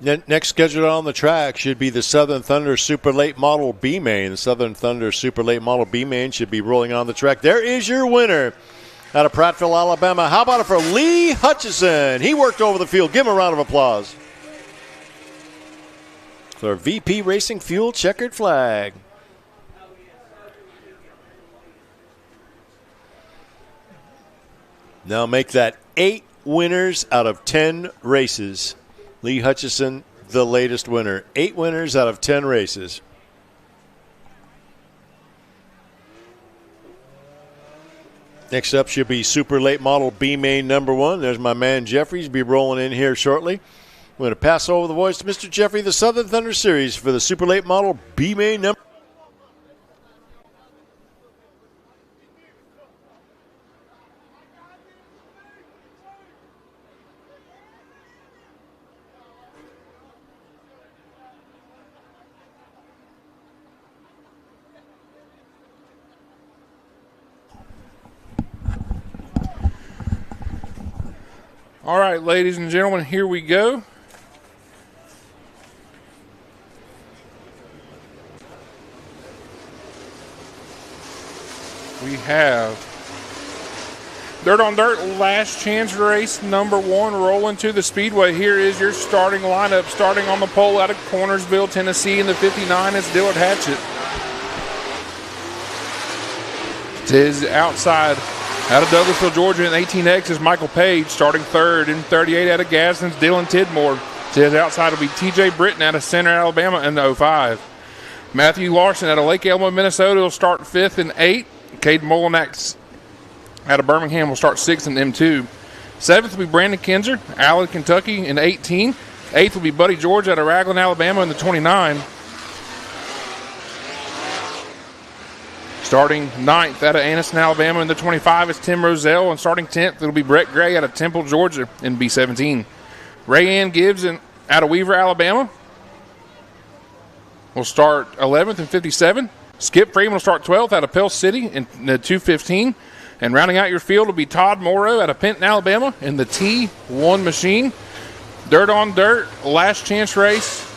Next scheduled on the track should be the Southern Thunder Super Late Model B Main. The Southern Thunder Super Late Model B Main should be rolling on the track. There is your winner out of Prattville, Alabama. How about it for Lee Hutchison? He worked over the field. Give him a round of applause. For VP Racing Fuel checkered flag. Now make that 8 winners out of 10 races. Lee Hutchison, the latest winner. 8 winners out of 10 races. Next up should be Super Late Model B Main number 1. There's my man Jeffries. Be rolling in here shortly. I'm going to pass over the voice to Mr. Jeffrey, the Southern Thunder Series for the Super Late Model B Main number. All right, ladies and gentlemen, here we go. We have Dirt on Dirt last chance race number 1 rolling to the Speedway. Here is your starting lineup. Starting on the pole out of Cornersville, Tennessee in the 59 is Dillard Hatchett. To his outside out of Douglasville, Georgia in 18X is Michael Page. Starting third in 38 out of Gadsden's Dylan Tidmore. To his outside will be TJ Britton out of Center, Alabama in the 05. Matthew Larson out of Lake Elmo, Minnesota will start 5th in 8. Caden Molinax out of Birmingham will start 6th in M2. 7th will be Brandon Kinzer, Allen, Kentucky in 18. 8th will be Buddy George out of Raglan, Alabama in the 29. Starting 9th out of Anniston, Alabama in the 25 is Tim Roselle, and starting 10th it'll be Brett Gray out of Temple, Georgia in B17. Ray Ann Gibbs out of Weaver, Alabama will start 11th in 57. Skip Freeman will start 12th out of Pell City in the 215. And rounding out your field will be Todd Morrow out of Penton, Alabama in the T1 machine. Dirt on Dirt, last chance race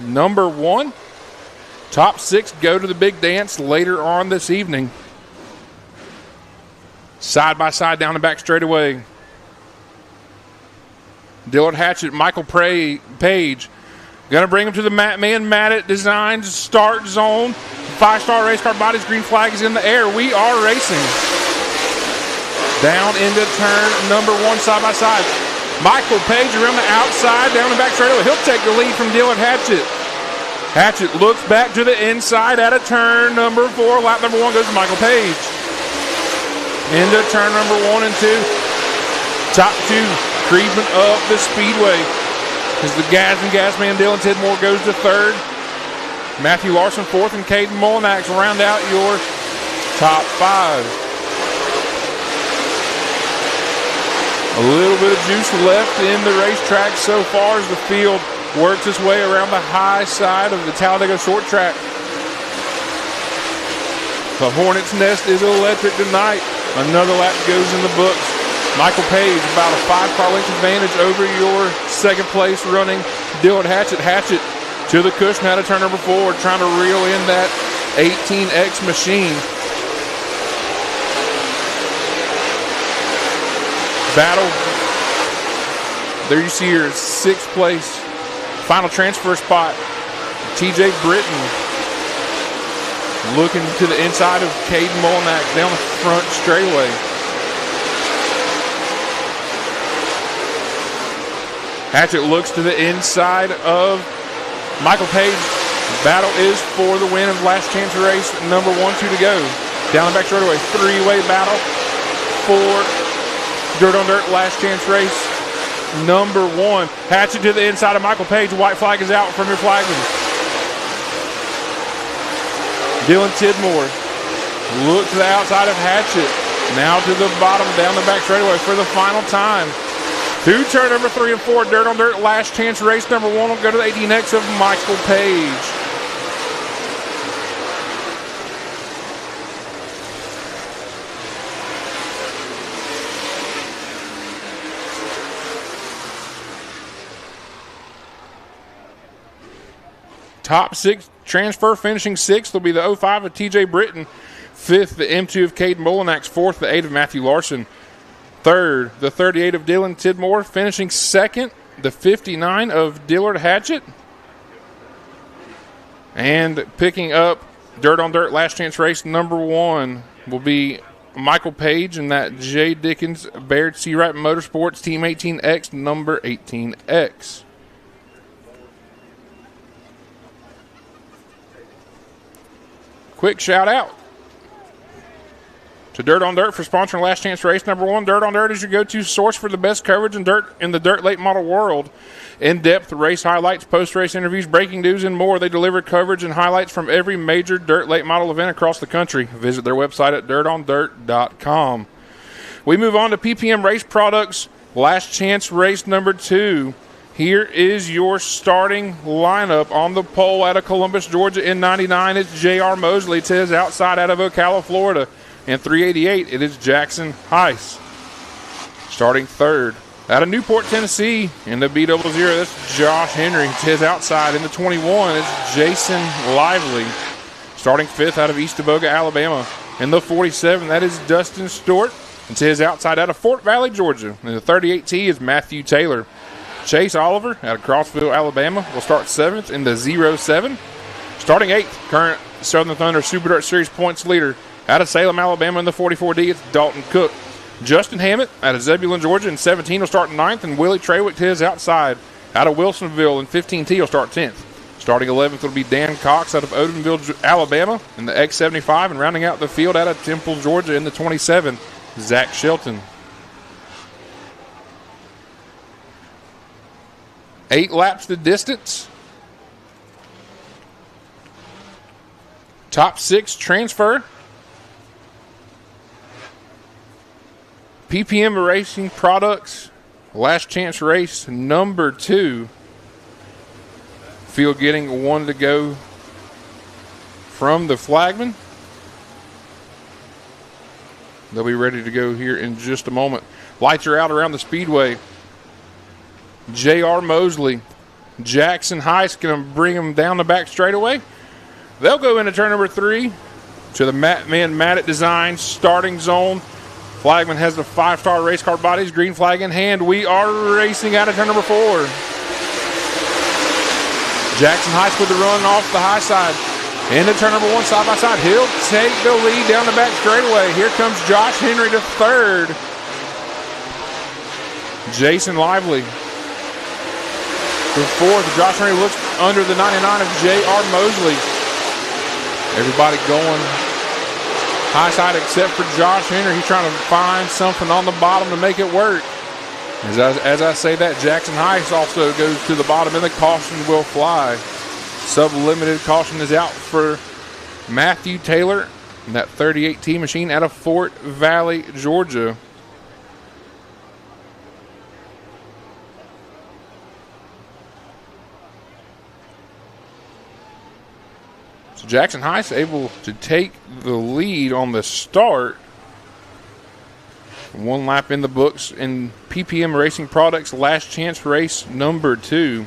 number 1. Top 6 go to the big dance later on this evening. Side by side down the back straightaway. Dillard Hatchett, Michael Page. Going to bring him to the man Matted Designs start zone. 5-star race car bodies, green flag is in the air. We are racing. Down into turn number 1 side by side. Michael Page around the outside, down the back straightaway. He'll take the lead from Dillard Hatchett. Hatchett looks back to the inside out of turn number 4. Lap number 1 goes to Michael Page. Into turn number 1 and 2. Top 2 creeping up the speedway. As the gas man Dylan Tidmore goes to 3rd. Matthew Larson 4th, and Caden Molinax round out your top 5. A little bit of juice left in the racetrack so far as the field works its way around the high side of the Talladega short track. The Hornet's Nest is electric tonight. Another lap goes in the books. Michael Page about a 5-car length advantage over your second place running Dillard Hatchett. Hatchett to the cushion out of turn number 4, trying to reel in that 18X machine. Battle. There you see your 6th place final transfer spot. TJ Britton looking to the inside of Caden Molinax down the front straightaway. Hatchett looks to the inside of Michael Page. Battle is for the win of last chance race number 1, 2 to go. Down the back straightaway, 3-way battle for Dirt on Dirt last chance race number 1. Hatchett to the inside of Michael Page. White flag is out from your flagman. Dylan Tidmore look to the outside of Hatchett. Now to the bottom down the back straightaway for the final time. Through turn number 3 and 4, Dirt on Dirt last chance race number 1 will go to the 18X of Michael Page. Top 6 transfer finishing 6th will be the 05 of TJ Britton. 5th, the M2 of Cade Molinax. 4th, the 8 of Matthew Larson. 3rd, the 38 of Dylan Tidmore. Finishing 2nd, the 59 of Dillard Hatchett. And picking up Dirt on Dirt last chance race number 1 will be Michael Page in that J. Dickens Baird Seawright Motorsports Team 18X number 18X. Quick shout out to Dirt on Dirt for sponsoring last chance race number 1. Dirt on Dirt is your go-to source for the best coverage in the dirt late model world. In-depth race highlights, post-race interviews, breaking news, and more. They deliver coverage and highlights from every major dirt late model event across the country. Visit their website at dirtondirt.com. We move on to PPM Race Products, last chance race number 2. Here is your starting lineup on the pole out of Columbus, Georgia in 99. It's J.R. Mosley. To his outside out of Ocala, Florida. And 388, it is Jackson Heiss. Starting 3rd. Out of Newport, Tennessee, in the B00, that's Josh Henry. To his outside in the 21 is Jason Lively. Starting 5th out of East Tavoga, Alabama. In the 47, that is Dustin Stewart. And to his outside out of Fort Valley, Georgia. In the 38T is Matthew Taylor. Chase Oliver out of Crossville, Alabama will start 7th in the 07. Starting 8th, current Southern Thunder Super Dirt Series points leader. Out of Salem, Alabama in the 44D, it's Dalton Cook. Justin Hammett out of Zebulon, Georgia in 17 will start 9th, and Willie Trawick to his outside. Out of Wilsonville in 15T will start 10th. Starting 11th will be Dan Cox out of Odenville, Alabama in the X75, and rounding out the field out of Temple, Georgia in the 27, Zach Shelton. 8 laps the distance. Top 6 transfer. PPM Racing Products, last chance race number 2. Field getting 1 to go from the flagman. They'll be ready to go here in just a moment. Lights are out around the speedway. J.R. Mosley, Jackson Heiss going to bring them down the back straightaway. They'll go into turn number 3 to the Matted Design starting zone. Flagman has the 5-star race car bodies, green flag in hand. We are racing out of turn number 4. Jackson Heiss with the run off the high side. Into turn number 1, side by side. He'll take the lead down the back straightaway. Here comes Josh Henry to 3rd. Jason Lively to 4th. Josh Henry looks under the 99 of J.R. Mosley. Everybody going high side except for Josh Henry. He's trying to find something on the bottom to make it work. As I say that, Jackson Heiss also goes to the bottom, and the caution will fly. Sub-limited caution is out for Matthew Taylor in that 38T machine out of Fort Valley, Georgia. So Jackson Heiss able to take the lead on the start. 1 lap in the books in PPM Racing Products last chance race number 2.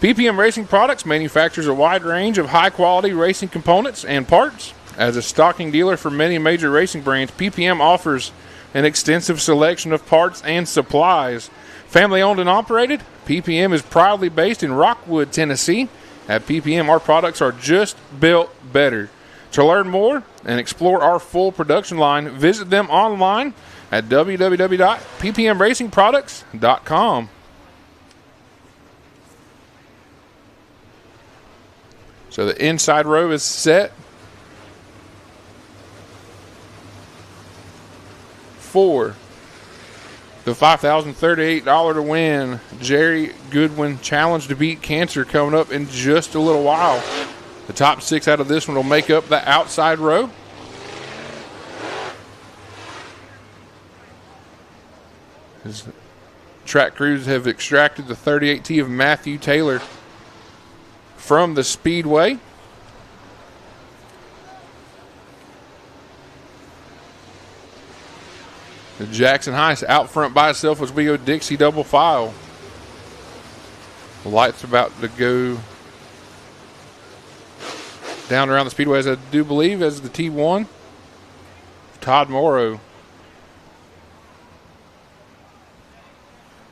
PPM Racing Products manufactures a wide range of high-quality racing components and parts. As a stocking dealer for many major racing brands, PPM offers an extensive selection of parts and supplies. Family owned and operated, PPM is proudly based in Rockwood, Tennessee. At PPM, our products are just built better. To learn more and explore our full production line, visit them online at www.ppmracingproducts.com. So the inside row is set for the $5,038 to win Jerry Goodwin Challenge to Beat Cancer coming up in just a little while. The top 6 out of this one will make up the outside row. As track crews have extracted the 38T of Matthew Taylor from the speedway. The Jackson Heiss out front by itself as we go Dixie double file. The light's about to go down around the speedway, as I do believe, as the T1. Todd Morrow.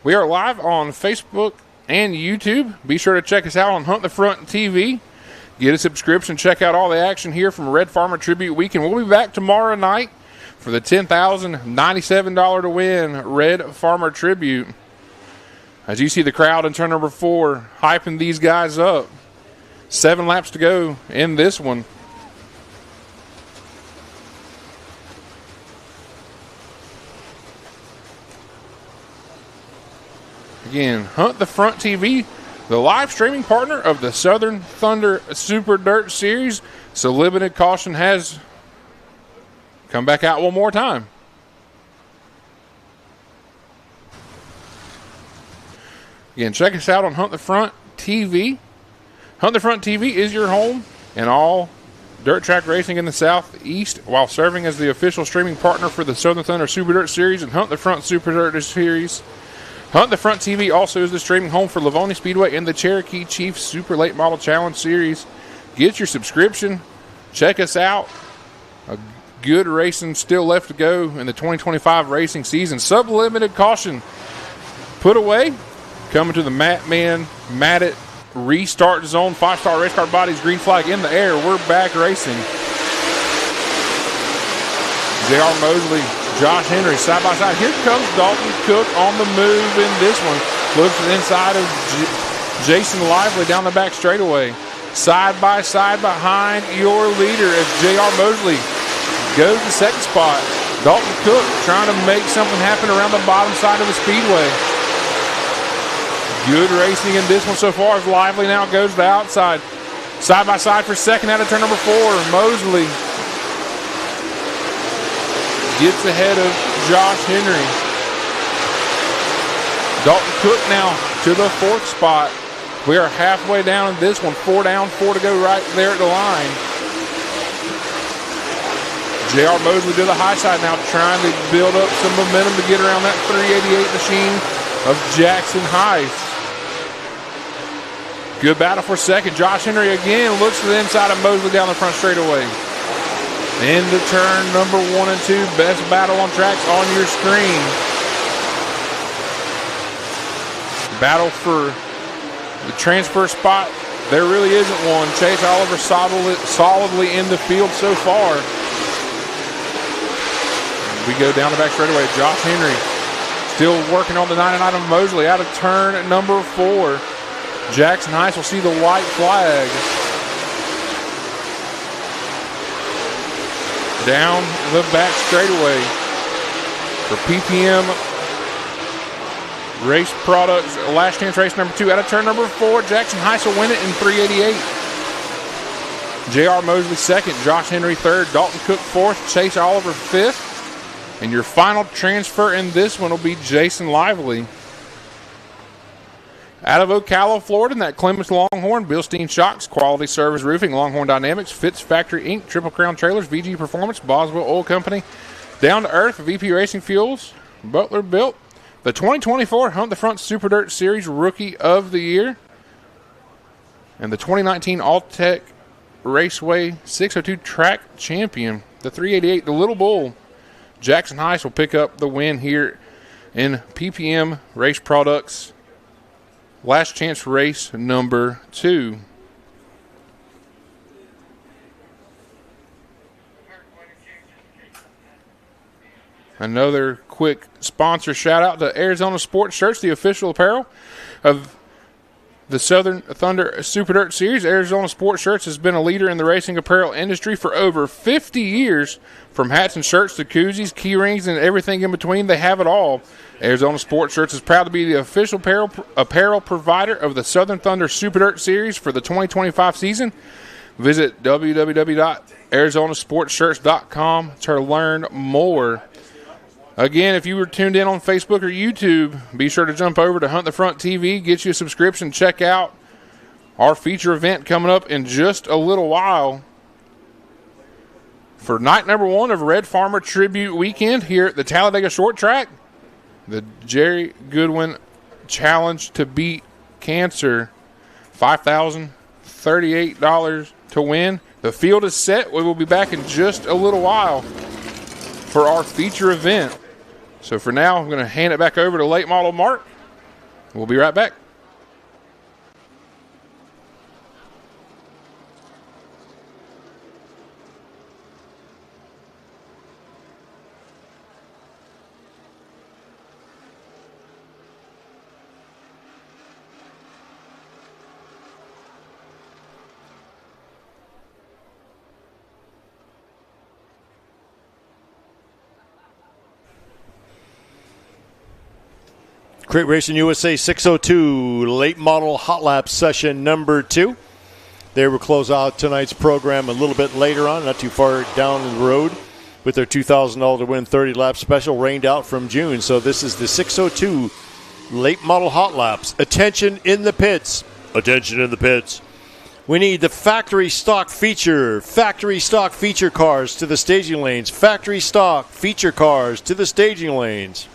We are live on Facebook and YouTube. Be sure to check us out on Hunt the Front TV. Get a subscription. Check out all the action here from Red Farmer Tribute Weekend. We'll be back tomorrow night for the $10,097 to win Red Farmer Tribute. As you see the crowd in turn number 4 hyping these guys up. 7 laps to go in this one. Again, Hunt the Front TV, the live streaming partner of the Southern Thunder Super Dirt Series. So limited caution has come back out one more time. Again, check us out on Hunt the Front TV. Hunt the Front TV is your home in all dirt track racing in the Southeast, while serving as the official streaming partner for the Southern Thunder Super Dirt Series and Hunt the Front Super Dirt Series. Hunt the Front TV also is the streaming home for Livonia Speedway and the Cherokee Chief Super Late Model Challenge Series. Get your subscription. Check us out. A good racing still left to go in the 2025 racing season. Sublimited caution put away. Coming to the Matted restart zone. 5-star race car bodies, green flag in the air. We're back racing. J.R. Mosley, Josh Henry, side by side. Here comes Dalton Cook on the move in this one. Looks to the inside of Jason Lively down the back straightaway. Side by side behind your leader as J.R. Mosley goes to second spot. Dalton Cook trying to make something happen around the bottom side of the speedway. Good racing in this one so far as Lively now goes to the outside. Side by side for second out of turn number 4. Mosley gets ahead of Josh Henry. Dalton Cook now to the 4th spot. We are halfway down in this one. 4 down, 4 to go right there at the line. J.R. Mosley to the high side now, trying to build up some momentum to get around that 388 machine of Jackson Heiss. Good battle for second. Josh Henry again looks to the inside of Mosley down the front straightaway. Into turn number 1 and 2. Best battle on tracks on your screen. Battle for the transfer spot. There really isn't one. Chase Oliver solidly in the field so far. We go down the back straightaway. Josh Henry still working on the 99 of Mosley out of turn number 4. Jackson Heiss will see the white flag. Down the back straightaway for PPM Race Products. Last chance race number 2 out of turn number 4. Jackson Heiss will win it in 388. J.R. Mosley second. Josh Henry third. Dalton Cook fourth. Chase Oliver fifth. And your final transfer in this one will be Jason Lively. Out of Ocala, Florida, in that Clemens Longhorn, Bilstein Shocks, Quality Service Roofing, Longhorn Dynamics, Fitz Factory Inc., Triple Crown Trailers, VG Performance, Boswell Oil Company, Down to Earth, VP Racing Fuels, Butler Built, the 2024 Hunt the Front Super Dirt Series Rookie of the Year, and the 2019 All-Tech Raceway 602 Track Champion, the 388, the Little Bull. Jackson Heiss will pick up the win here in PPM Race Products. Last chance race number 2. Another quick sponsor shout out to Arizona Sports Shirts, the official apparel of the Southern Thunder Super Dirt Series. Arizona Sports Shirts has been a leader in the racing apparel industry for over 50 years. From hats and shirts to koozies, key rings, and everything in between, they have it all. Arizona Sports Shirts is proud to be the official apparel provider of the Southern Thunder Super Dirt Series for the 2025 season. Visit www.arizonasportshirts.com to learn more. Again, if you were tuned in on Facebook or YouTube, be sure to jump over to Hunt the Front TV, get you a subscription, check out our feature event coming up in just a little while. For night number 1 of Red Farmer Tribute Weekend here at the Talladega Short Track, the Jerry Goodwin Challenge to Beat Cancer, $5,038 to win. The field is set. We will be back in just a little while for our feature event. So for now, I'm going to hand it back over to late model Mark. We'll be right back. Crate Racing USA 602 late model hot lap session number 2. They will close out tonight's program a little bit later on, not too far down the road, with their $2,000 to win 30 lap special rained out from June. So this is the 602 late model hot laps. Attention in the pits. Attention in the pits. We need the factory stock feature cars to the staging lanes. Factory stock feature cars to the staging lanes.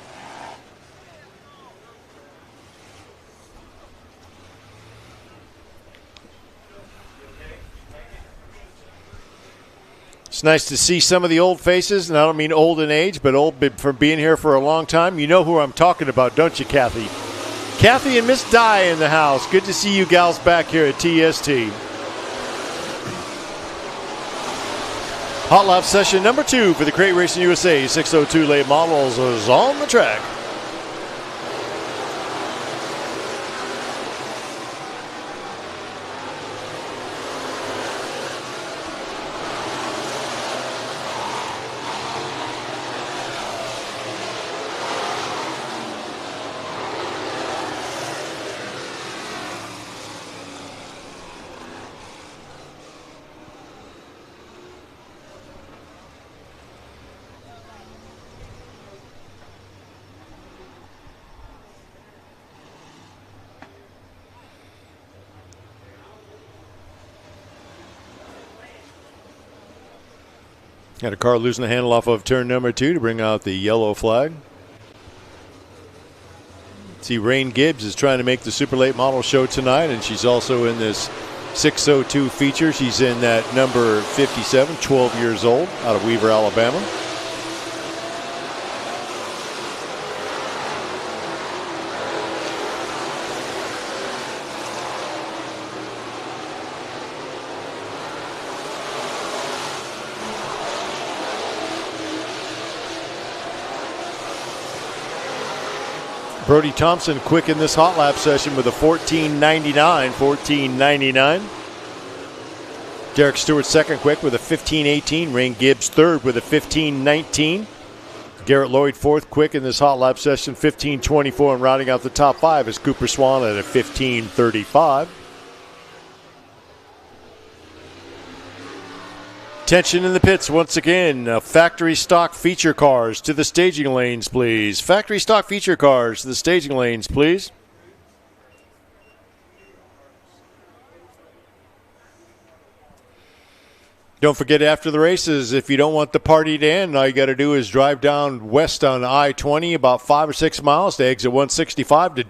It's nice to see some of the old faces, and I don't mean old in age, but old from being here for a long time. You know who I'm talking about, don't you, Kathy? Kathy and Miss Di in the house. Good to see you gals back here at TST. Hot lap session number 2 for the Crate Racing USA 602 late models is on the track. Got a car losing the handle off of turn number 2 to bring out the yellow flag. See, Rain Gibbs is trying to make the super late model show tonight, and she's also in this 602 feature. She's in that number 57, 12 years old, out of Weaver, Alabama. Brody Thompson quick in this hot lap session with a 14.99. Derek Stewart second quick with a 15.18. Rain Gibbs third with a 15.19. Garrett Lloyd fourth quick in this hot lap session, 15.24, and rounding out the top 5 is Cooper Swan at a 15.35. Tension in the pits once again. Factory stock feature cars to the staging lanes, please. Factory stock feature cars to the staging lanes, please. Don't forget, after the races, if you don't want the party to end, all you got to do is drive down west on I-20 about 5 or 6 miles to exit 165 to